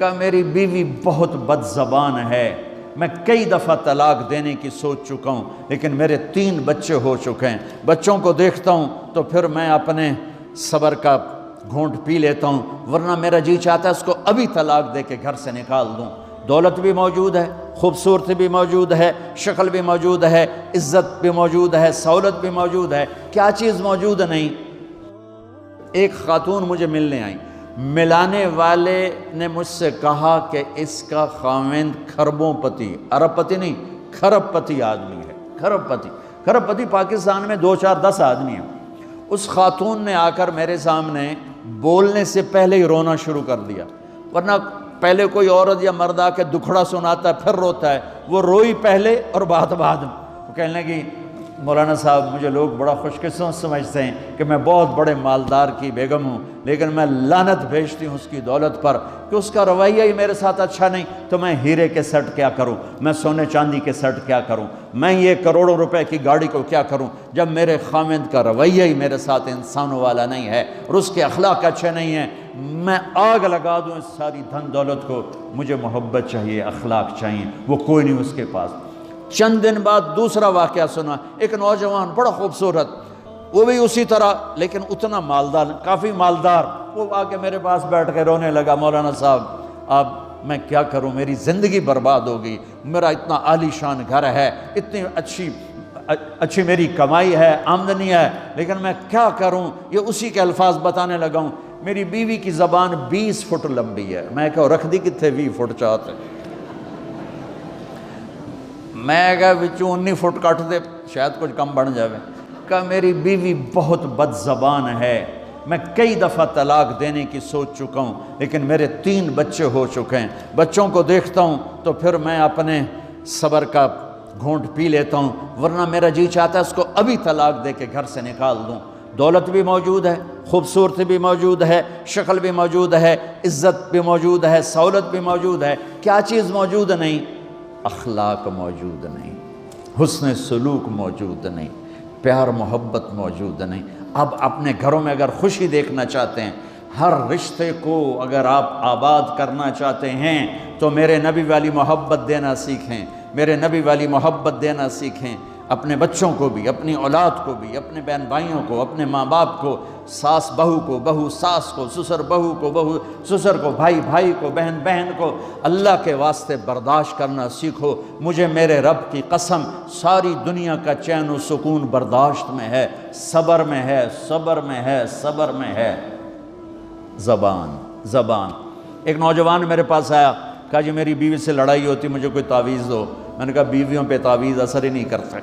کہا میری بیوی بہت بد زبان ہے، میں کئی دفعہ طلاق دینے کی سوچ چکا ہوں، لیکن میرے 3 بچے ہو چکے ہیں، بچوں کو دیکھتا ہوں تو پھر میں اپنے صبر کا گھونٹ پی لیتا ہوں، ورنہ میرا جی چاہتا ہے اس کو ابھی طلاق دے کے گھر سے نکال دوں۔ دولت بھی موجود ہے، خوبصورتی بھی موجود ہے، شکل بھی موجود ہے، عزت بھی موجود ہے، سہولت بھی موجود ہے، کیا چیز موجود نہیں؟ ایک خاتون مجھے ملنے آئی، ملانے والے نے مجھ سے کہا کہ اس کا خاوند کھربوں پتی، ارب پتی نہیں، کھرب پتی آدمی ہے، کھرب پتی۔ کھرب پتی پاکستان میں 2 4 10 آدمی ہیں۔ اس خاتون نے آ کر میرے سامنے بولنے سے پہلے ہی رونا شروع کر دیا، ورنہ پہلے کوئی عورت یا مرد آ کے دکھڑا سناتا ہے پھر روتا ہے، وہ روئی پہلے اور بات بعد میں۔ وہ کہنے لگی مولانا صاحب مجھے لوگ بڑا خوش قسمت سمجھتے ہیں کہ میں بہت بڑے مالدار کی بیگم ہوں، لیکن میں لعنت بھیجتی ہوں اس کی دولت پر کہ اس کا رویہ ہی میرے ساتھ اچھا نہیں، تو میں ہیرے کے سیٹ کیا کروں، میں سونے چاندی کے سیٹ کیا کروں، میں یہ کروڑوں روپے کی گاڑی کو کیا کروں جب میرے خاوند کا رویہ ہی میرے ساتھ انسانوں والا نہیں ہے اور اس کے اخلاق اچھے نہیں ہیں۔ میں آگ لگا دوں اس ساری دھن دولت کو، مجھے محبت چاہیے، اخلاق چاہیے، وہ کوئی نہیں اس کے پاس۔ چند دن بعد دوسرا واقعہ سنا، ایک نوجوان بڑا خوبصورت، وہ بھی اسی طرح لیکن اتنا مالدار، کافی مالدار، وہ آ کے میرے پاس بیٹھ کے رونے لگا، مولانا صاحب اب میں کیا کروں، میری زندگی برباد ہو گئی، میرا اتنا عالی شان گھر ہے، اتنی اچھی میری کمائی ہے، آمدنی ہے، لیکن میں کیا کروں۔ یہ اسی کے الفاظ بتانے لگا ہوں، میری بیوی کی زبان 20 فٹ لمبی ہے، میں کہا رکھ دی کتنے 20 فٹ چاہتے، میں کہا وچوں 19 فٹ کٹ دے شاید کچھ کم بن جاوے۔ کہا میری بیوی بہت بد زبان ہے، میں کئی دفعہ طلاق دینے کی سوچ چکا ہوں، لیکن میرے 3 بچے ہو چکے ہیں، بچوں کو دیکھتا ہوں تو پھر میں اپنے صبر کا گھونٹ پی لیتا ہوں، ورنہ میرا جی چاہتا ہے اس کو ابھی طلاق دے کے گھر سے نکال دوں۔ دولت بھی موجود ہے، خوبصورتی بھی موجود ہے، شکل بھی موجود ہے، عزت بھی موجود ہے، سہولت بھی موجود ہے، کیا چیز موجود نہیں؟ اخلاق موجود نہیں، حسن سلوک موجود نہیں، پیار محبت موجود نہیں۔ اب اپنے گھروں میں اگر خوشی دیکھنا چاہتے ہیں، ہر رشتے کو اگر آپ آباد کرنا چاہتے ہیں تو میرے نبی والی محبت دینا سیکھیں، میرے نبی والی محبت دینا سیکھیں، اپنے بچوں کو بھی، اپنی اولاد کو بھی، اپنے بہن بھائیوں کو، اپنے ماں باپ کو، ساس بہو کو، بہو ساس کو، سسر بہو کو، بہو سسر کو، بھائی بھائی کو، بہن بہن کو، اللہ کے واسطے برداشت کرنا سیکھو۔ مجھے میرے رب کی قسم ساری دنیا کا چین و سکون برداشت میں ہے، صبر میں ہے، صبر میں ہے، صبر میں ہے۔ زبان۔ ایک نوجوان میرے پاس آیا، کہا جی میری بیوی سے لڑائی ہوتی، مجھے کوئی تعویذ دو۔ میں نے کہا بیویوں پہ تعویذ اثر ہی نہیں کرتا۔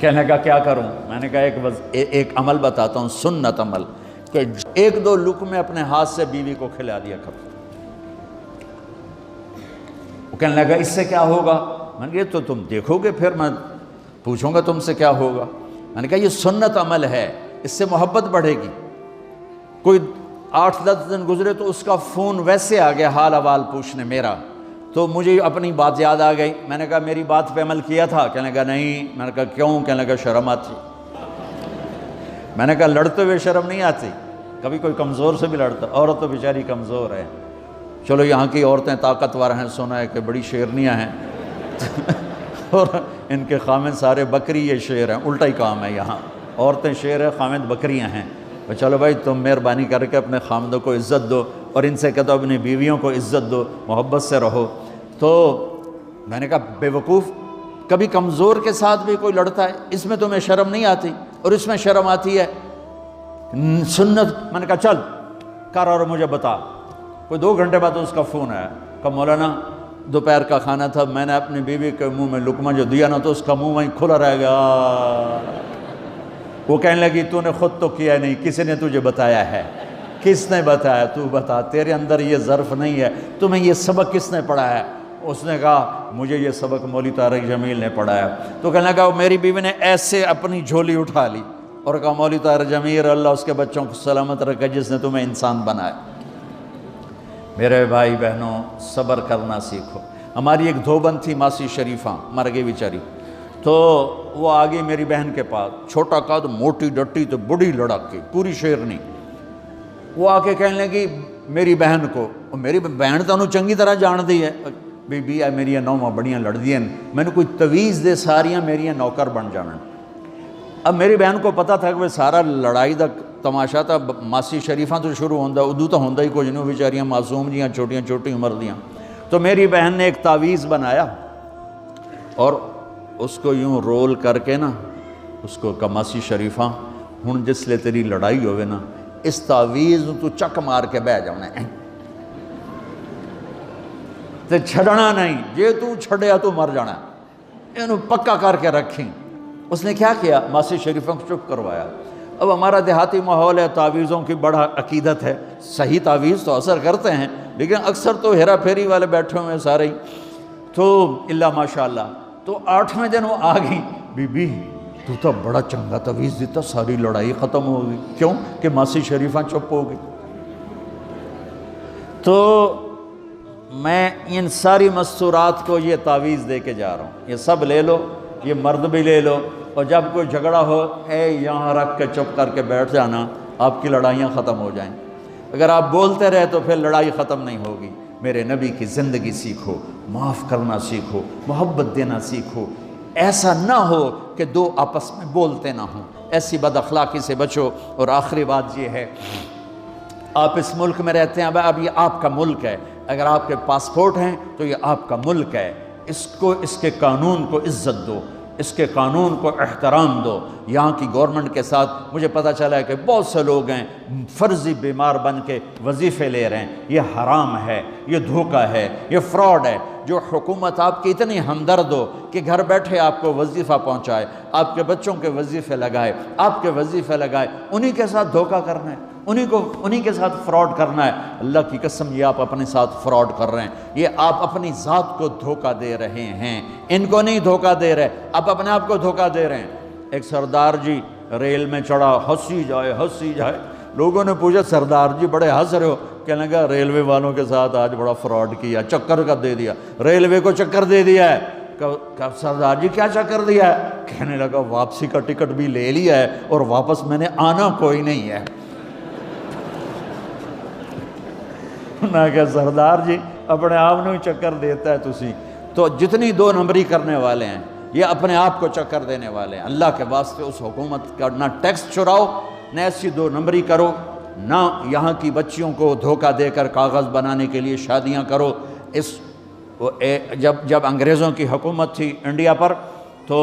کہنے کا کیا کروں؟ میں نے کہا ایک عمل بتاتا ہوں، سنت عمل، کہ 1-2 لقمے اپنے ہاتھ سے بیوی کو کھلا دیا کرو۔ وہ کہنے لگا اس سے کیا ہوگا؟ میں نے کہا یہ تو تم دیکھو گے، پھر میں پوچھوں گا تم سے کیا ہوگا۔ میں نے کہا یہ سنت عمل ہے، اس سے محبت بڑھے گی۔ کوئی 8-10 دن گزرے تو اس کا فون ویسے آ گیا حال احوال پوچھنے میرا، تو مجھے اپنی بات یاد آ گئی۔ میں نے کہا میری بات پہ عمل کیا تھا؟ کہنے لگا نہیں۔ میں نے کہا کیوں؟ کہنے لگا شرم آتی۔ میں نے کہا لڑتے ہوئے شرم نہیں آتی؟ کبھی کوئی کمزور سے بھی لڑتا، عورت تو بیچاری کمزور ہے، چلو یہاں کی عورتیں طاقتور ہیں، سنا ہے کہ بڑی شیرنیاں ہیں اور ان کے خامد سارے بکری یہ شیر ہیں، الٹا ہی کام ہے، یہاں عورتیں شیر ہیں، خامد بکریاں ہیں۔ چلو بھائی تم مہربانی کر کے اپنے خامدوں کو عزت دو، اور ان سے کہتا اپنی بیویوں کو عزت دو، محبت سے رہو۔ تو میں نے کہا بے وقوف، کبھی کمزور کے ساتھ بھی کوئی لڑتا ہے، اس میں تمہیں شرم نہیں آتی اور اس میں شرم آتی ہے؟ سنت۔ میں نے کہا چل کر اور مجھے بتا۔ کوئی 2 گھنٹے بعد اس کا فون آیا، کہا مولانا دوپہر کا کھانا تھا، میں نے اپنی بیوی کے منہ میں لقمہ جو دیا نا تو اس کا منہ وہیں کھلا رہ گیا۔ وہ کہنے لگی تو نے خود تو کیا نہیں، کسی نے تجھے بتایا ہے؟ کس نے بتایا؟ تو بتا، تیرے اندر یہ ظرف نہیں ہے، تمہیں یہ سبق کس نے پڑھایا ہے؟ اس نے کہا مجھے یہ سبق مولوی طارق جمیل نے پڑھایا۔ تو کہنے لگا میری بیوی نے ایسے اپنی جھولی اٹھا لی اور کہا مولوی طارق جمیل اللہ اس کے بچوں کو سلامت رکھے جس نے تمہیں انسان بنایا۔ میرے بھائی بہنوں صبر کرنا سیکھو۔ ہماری ایک دھوبن تھی ماسی شریفہ، مر گئی بیچاری، تو وہ آ گئی میری بہن کے پاس، چھوٹا قد، موٹی ڈٹی تو بڑی لڑک کی، پوری شیرنی۔ وہ آ کے کہنے لگی میری بہن کو، میری بہن تو انہوں چنگی طرح جان دی ہے، بی بی ہے میری نوواں بڑیاں لڑدیاں، میں نے کوئی تویز دے ساریاں میری نوکر بن جانا۔ اب میری بہن کو پتہ تھا کہ وہ سارا لڑائی دا تماشا تھا ماسی شریفاں تو شروع ہوندہ، ادو تو ہوندہ ہی کچھ نہیں، بیچاریاں معصوم جیاں چھوٹیاں چھوٹی عمر دیاں۔ تو میری بہن نے ایک تعویذ بنایا اور اس کو یوں رول کر کے نا اس کو کماسی شریفاں ہن جس لے تیری لڑائی ہوئے نا اس تعویذ تو چک مار کے بہ جاؤنا ہے تے چھڑنا نہیں، جے تو چھڑیا تو مر جانا ہے، انہوں پکا کر کے رکھیں۔ اس نے کیا کیا؟ ماسی شریفوں کو چپ کروایا۔ اب ہمارا دیہاتی ماحول ہے، تعویذوں کی بڑا عقیدت ہے، صحیح تعویذ تو اثر کرتے ہیں لیکن اکثر تو ہیرا پھیری والے بیٹھے ہوئے سارے ہی، تو اللہ ماشاءاللہ۔ تو 8ویں دن وہ آ گئی، بی بی تو بڑا چنگا تعویذ دیتا، ساری لڑائی ختم ہو گئی۔ کیوں کہ ماسی شریفاں چپ ہو گئی۔ تو میں ان ساری مستورات کو یہ تعویذ دے کے جا رہا ہوں، یہ سب لے لو، یہ مرد بھی لے لو، اور جب کوئی جھگڑا ہو اے یہاں رکھ کے چپ کر کے بیٹھ جانا، آپ کی لڑائیاں ختم ہو جائیں۔ اگر آپ بولتے رہے تو پھر لڑائی ختم نہیں ہوگی۔ میرے نبی کی زندگی سیکھو، معاف کرنا سیکھو، محبت دینا سیکھو، ایسا نہ ہو کہ دو آپس میں بولتے نہ ہوں، ایسی بد اخلاقی سے بچو۔ اور آخری بات یہ ہے، آپ اس ملک میں رہتے ہیں، اب یہ آپ کا ملک ہے، اگر آپ کے پاسپورٹ ہیں تو یہ آپ کا ملک ہے، اس کو اس کے قانون کو عزت دو، اس کے قانون کو احترام دو۔ یہاں کی گورنمنٹ کے ساتھ مجھے پتہ چلا ہے کہ بہت سے لوگ ہیں فرضی بیمار بن کے وظیفے لے رہے ہیں، یہ حرام ہے، یہ دھوکہ ہے، یہ فراڈ ہے۔ جو حکومت آپ کی اتنی ہمدرد ہو کہ گھر بیٹھے آپ کو وظیفہ پہنچائے، آپ کے بچوں کے وظیفے لگائے، آپ کے وظیفے لگائے، انہی کے ساتھ دھوکہ کرنا ہے، انہی کے ساتھ فراڈ کرنا ہے۔ اللہ کی قسم یہ آپ اپنے ساتھ فراڈ کر رہے ہیں، یہ آپ اپنی ذات کو دھوکہ دے رہے ہیں، ان کو نہیں دھوکہ دے رہے، آپ اپنے آپ کو دھوکہ دے رہے ہیں۔ ایک سردار جی ریل میں چڑھا، ہنسی جائے، لوگوں نے پوچھا سردار جی بڑے ہنس رہے ہو؟ کہنے لگا ریلوے والوں کے ساتھ آج بڑا فراڈ کیا، چکر کا دے دیا، ریلوے کو چکر دے دیا ہے۔ کہ سردار جی کیا چکر دیا ہے؟ کہنے لگا واپسی کا ٹکٹ بھی لے لیا ہے اور واپس میں نے آنا کوئی نہیں ہے۔ نہ کہ سردار جی اپنے آپ نے چکر دیتا ہے تسی تو جتنی 2 نمبری کرنے والے ہیں یہ اپنے آپ کو چکر دینے والے ہیں۔ اللہ کے واسطے اس حکومت کا نہ ٹیکس چراؤ، نہ ایسی 2 نمبری کرو، نہ یہاں کی بچیوں کو دھوکہ دے کر کاغذ بنانے کے لیے شادیاں کرو۔ جب انگریزوں کی حکومت تھی انڈیا پر تو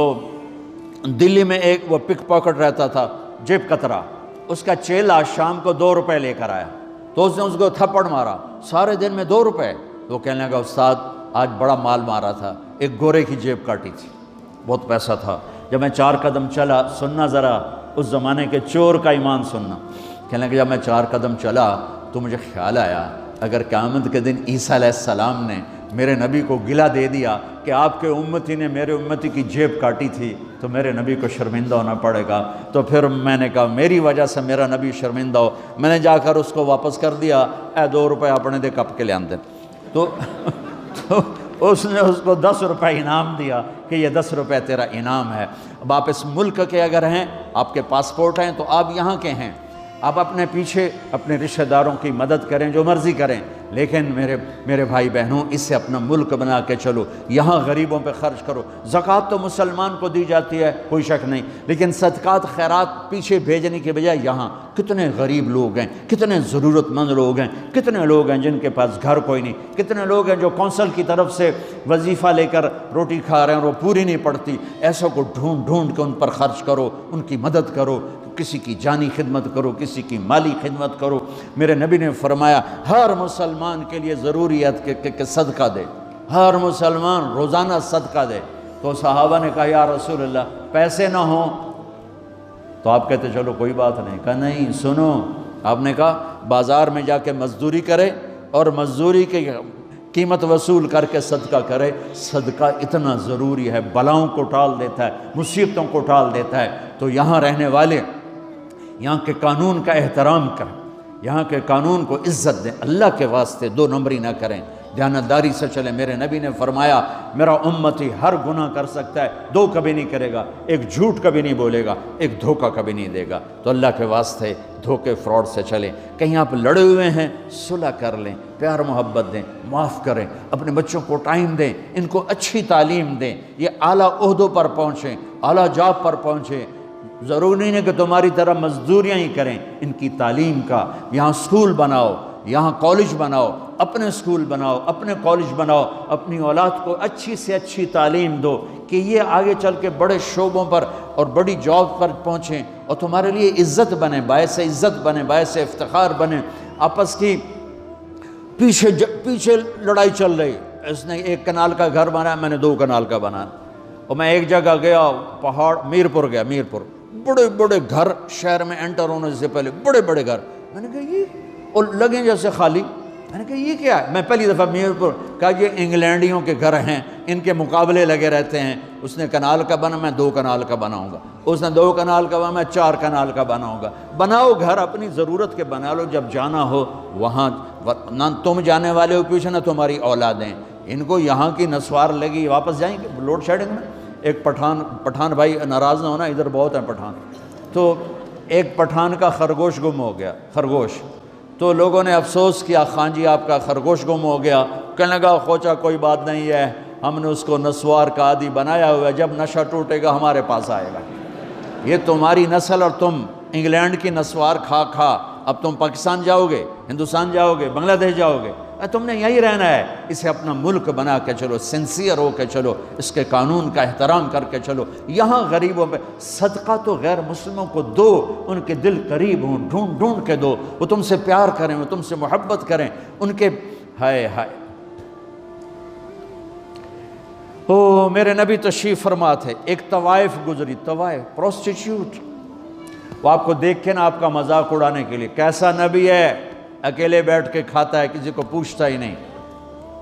دلی میں ایک وہ پک پاکٹ رہتا تھا جیب کترا، اس کا چیلا شام کو 2 روپے لے کر آیا تو اس نے اس کو تھپڑ مارا، سارے دن میں 2 روپے۔ تو کہنے لگا استاد آج بڑا مال مارا تھا، ایک گورے کی جیب کاٹی تھی، بہت پیسہ تھا۔ جب میں 4 قدم چلا، سننا ذرا اس زمانے کے چور کا ایمان سننا، کہنے لگا جب میں 4 قدم چلا تو مجھے خیال آیا اگر قیامت کے دن عیسیٰ علیہ السلام نے میرے نبی کو گلہ دے دیا کہ آپ کے امتی نے میرے امتی کی جیب کاٹی تھی تو میرے نبی کو شرمندہ ہونا پڑے گا۔ تو پھر میں نے کہا میری وجہ سے میرا نبی شرمندہ ہو، میں نے جا کر اس کو واپس کر دیا، اے 2 روپے اپنے دے کپ کے لے آندے۔ تو اس نے اس کو 10 روپے انعام دیا کہ یہ 10 روپے تیرا انعام ہے۔ اب آپ اس ملک کے اگر ہیں، آپ کے پاسپورٹ ہیں تو آپ یہاں کے ہیں، آپ اپنے پیچھے اپنے رشتہ داروں کی مدد کریں، جو مرضی کریں، لیکن میرے بھائی بہنوں اسے اپنا ملک بنا کے چلو، یہاں غریبوں پہ خرچ کرو۔ زکوٰۃ تو مسلمان کو دی جاتی ہے کوئی شک نہیں، لیکن صدقات خیرات پیچھے بھیجنے کے بجائے یہاں کتنے غریب لوگ ہیں، کتنے ضرورت مند لوگ ہیں، کتنے لوگ ہیں جن کے پاس گھر کوئی نہیں، کتنے لوگ ہیں جو کونسل کی طرف سے وظیفہ لے کر روٹی کھا رہے ہیں اور وہ پوری نہیں پڑتی، ایسوں کو ڈھونڈ کے ان پر خرچ کرو، ان کی مدد کرو، کسی کی جانی خدمت کرو، کسی کی مالی خدمت کرو۔ میرے نبی نے فرمایا ہر مسلمان کے لیے ضروری ہے کہ صدقہ دے، ہر مسلمان روزانہ صدقہ دے۔ تو صحابہ نے کہا یا رسول اللہ پیسے نہ ہوں تو آپ کہتے چلو کوئی بات نہیں۔ کہا نہیں سنو، آپ نے کہا بازار میں جا کے مزدوری کرے اور مزدوری کی قیمت وصول کر کے صدقہ کرے، صدقہ اتنا ضروری ہے، بلاؤں کو ٹال دیتا ہے، مصیبتوں کو ٹال دیتا ہے۔ تو یہاں رہنے والے یہاں کے قانون کا احترام کریں، یہاں کے قانون کو عزت دیں، اللہ کے واسطے 2 نمبری نہ کریں۔ دیانتداری سے چلیں۔ میرے نبی نے فرمایا میرا امتی ہر گناہ کر سکتا ہے، دو کبھی نہیں کرے گا، ایک جھوٹ کبھی نہیں بولے گا، ایک دھوکہ کبھی نہیں دے گا۔ تو اللہ کے واسطے دھوکے فراڈ سے چلیں۔ کہیں آپ لڑے ہوئے ہیں صلح کر لیں، پیار محبت دیں، معاف کریں، اپنے بچوں کو ٹائم دیں، ان کو اچھی تعلیم دیں، یہ اعلیٰ عہدوں پر پہنچیں، اعلیٰ جاب پر پہنچیں۔ ضروری نہیں ہے کہ تمہاری طرح مزدوریاں ہی کریں، ان کی تعلیم کا یہاں سکول بناؤ، یہاں کالج بناؤ، اپنے سکول بناؤ، اپنے کالج بناؤ، اپنی اولاد کو اچھی سے اچھی تعلیم دو کہ یہ آگے چل کے بڑے شعبوں پر اور بڑی جاب پر پہنچیں اور تمہارے لیے عزت بنے، باعث عزت بنے، باعث افتخار بنے۔ آپس کی پیچھے لڑائی چل رہی، اس نے 1 کنال کا گھر بنایا، میں نے 2 کنال کا بنایا، اور میں ایک جگہ گیا پہاڑ میرپور گیا، میرپور بڑے بڑے گھر شہر میں انٹر ہونے سے پہلے بڑے بڑے گھر، میں نے کہا یہ اور لگیں جیسے خالی، میں نے کہا یہ کیا ہے؟ میں پہلی دفعہ میرپور کہا یہ انگلینڈیوں کے گھر ہیں، ان کے مقابلے لگے رہتے ہیں، اس نے کنال کا بنا، میں 2 کنال کا بناؤں گا، اس نے 2 کنال کا بنا، میں 4 کنال کا بناؤں گا۔ بناؤ گھر اپنی ضرورت کے بنا لو، جب جانا ہو وہاں نہ تم جانے والے ہو پیچھے، نہ تمہاری اولادیں، ان کو یہاں کی نسوار لگی واپس جائیں گے لوڈ شیڈنگ میں۔ ایک پٹھان بھائی ناراض نہ ہونا، ادھر بہت ہیں پٹھان، تو ایک پٹھان کا خرگوش گم ہو گیا، خرگوش، تو لوگوں نے افسوس کیا خان جی آپ کا خرگوش گم ہو گیا، کہنے لگا خوچا کوئی بات نہیں ہے، ہم نے اس کو نسوار کا عادی بنایا ہوا ہے، جب نشہ ٹوٹے گا ہمارے پاس آئے گا۔ یہ تمہاری نسل اور تم انگلینڈ کی نسوار کھا کھا اب تم پاکستان جاؤ گے، ہندوستان جاؤ گے، بنگلہ دیش جاؤ گے، تم نے یہی رہنا ہے۔ اسے اپنا ملک بنا کے چلو، سنسیئر ہو کے چلو، اس کے قانون کا احترام کر کے چلو۔ یہاں غریبوں پہ صدقہ تو غیر مسلموں کو دو، ان کے دل قریب ہوں، ڈھونڈ ڈھونڈ کے دو، وہ تم سے پیار کریں، وہ تم سے محبت کریں، ان کے ہائے ہائے۔ او میرے نبی تشریف فرما تھے، ایک طوائف گزری، طوائف پروسٹیٹیوٹ، وہ آپ کو دیکھ کے نا آپ کا مذاق اڑانے کے لیے، کیسا نبی ہے، اکیلے بیٹھ کے کھاتا ہے، کسی کو پوچھتا ہی نہیں۔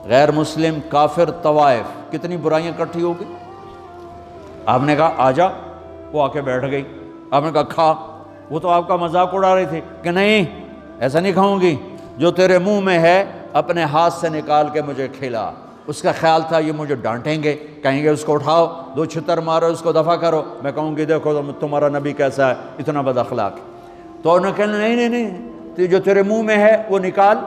غیر مسلم کافر طوائف، کتنی برائیاں اکٹھی ہو گئی۔ آپ نے کہا آ جا، وہ آ کے بیٹھ گئی، آپ نے کہا کھا، وہ تو آپ کا مذاق اڑا رہی تھی کہ نہیں ایسا نہیں کھاؤں گی، جو تیرے منہ میں ہے اپنے ہاتھ سے نکال کے مجھے کھلا۔ اس کا خیال تھا یہ مجھے ڈانٹیں گے، کہیں گے اس کو اٹھاؤ، 2 چھتر مارو، اس کو دفع کرو، میں کہوں گی دیکھو تمہارا نبی کیسا ہے، اتنا بد اخلاق۔ تو انہوں نے کہا نہیں، جو تیرے منہ میں ہے وہ نکال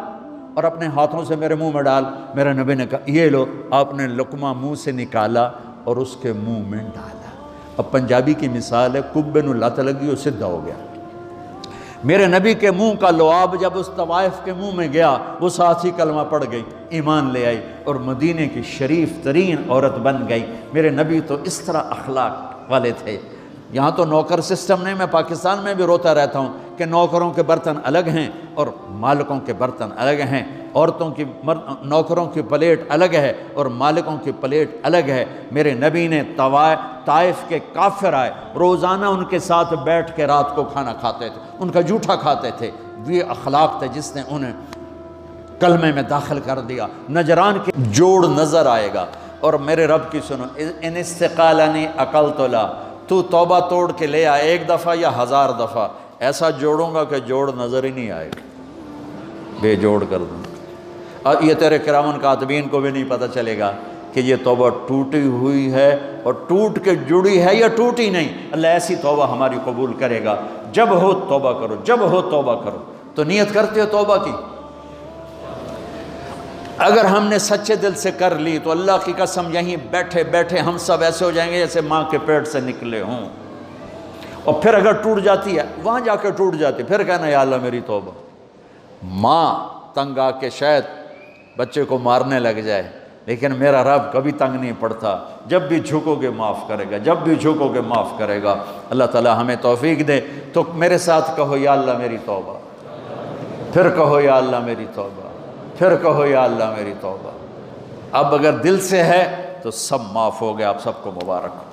اور اپنے ہاتھوں سے میرے منہ میں ڈال۔ میرے نبی نے کہا یہ لو، آپ نے لقمہ منہ سے نکالا اور اس کے منہ میں ڈالا۔ اب پنجابی کی مثال ہے، کبے نو لت لگی اور سدھا ہو گیا۔ میرے نبی کے منہ کا لعاب جب اس طوائف کے منہ میں گیا، وہ ساتھ ہی کلمہ پڑھ گئی، ایمان لے آئی اور مدینے کی شریف ترین عورت بن گئی۔ میرے نبی تو اس طرح اخلاق والے تھے۔ یہاں تو نوکر سسٹم نہیں، میں پاکستان میں بھی روتا رہتا ہوں کہ نوکروں کے برتن الگ ہیں اور مالکوں کے برتن الگ ہیں، عورتوں کی نوکروں کی پلیٹ الگ ہے اور مالکوں کی پلیٹ الگ ہے۔ میرے نبی نے طائف کے کافر آئے، روزانہ ان کے ساتھ بیٹھ کے رات کو کھانا کھاتے تھے، ان کا جھوٹا کھاتے تھے۔ یہ اخلاق تھے جس نے انہیں کلمے میں داخل کر دیا۔ نجران کے جوڑ نظر آئے گا، اور میرے رب کی سنو، ان استقالنی عقلت لا، تو توبہ توڑ کے لے آ 1 دفعہ یا 1000 دفعہ، ایسا جوڑوں گا کہ جوڑ نظر ہی نہیں آئے گا، بے جوڑ کر دوں۔ اور یہ تیرے کرامن کاتبین کو بھی نہیں پتہ چلے گا کہ یہ توبہ ٹوٹی ہوئی ہے اور ٹوٹ کے جڑی ہے یا ٹوٹی نہیں۔ اللہ ایسی توبہ ہماری قبول کرے گا۔ جب ہو توبہ کرو، جب ہو توبہ کرو۔ تو نیت کرتے ہو توبہ کی؟ اگر ہم نے سچے دل سے کر لی تو اللہ کی قسم یہیں بیٹھے بیٹھے ہم سب ایسے ہو جائیں گے جیسے ماں کے پیٹ سے نکلے ہوں۔ اور پھر اگر ٹوٹ جاتی ہے، وہاں جا کے ٹوٹ جاتی، پھر کہنا یا اللہ میری توبہ۔ ماں تنگ آ کے شاید بچے کو مارنے لگ جائے، لیکن میرا رب کبھی تنگ نہیں پڑتا، جب بھی جھکو گے معاف کرے گا، جب بھی جھکو گے معاف کرے گا۔ اللہ تعالی ہمیں توفیق دے۔ تو میرے ساتھ کہو یا اللہ میری توبہ، پھر کہو یا اللہ میری توبہ، پھر کہو یا اللہ میری توبہ۔ اب اگر دل سے ہے تو سب معاف ہو گیا۔ آپ سب کو مبارک ہو۔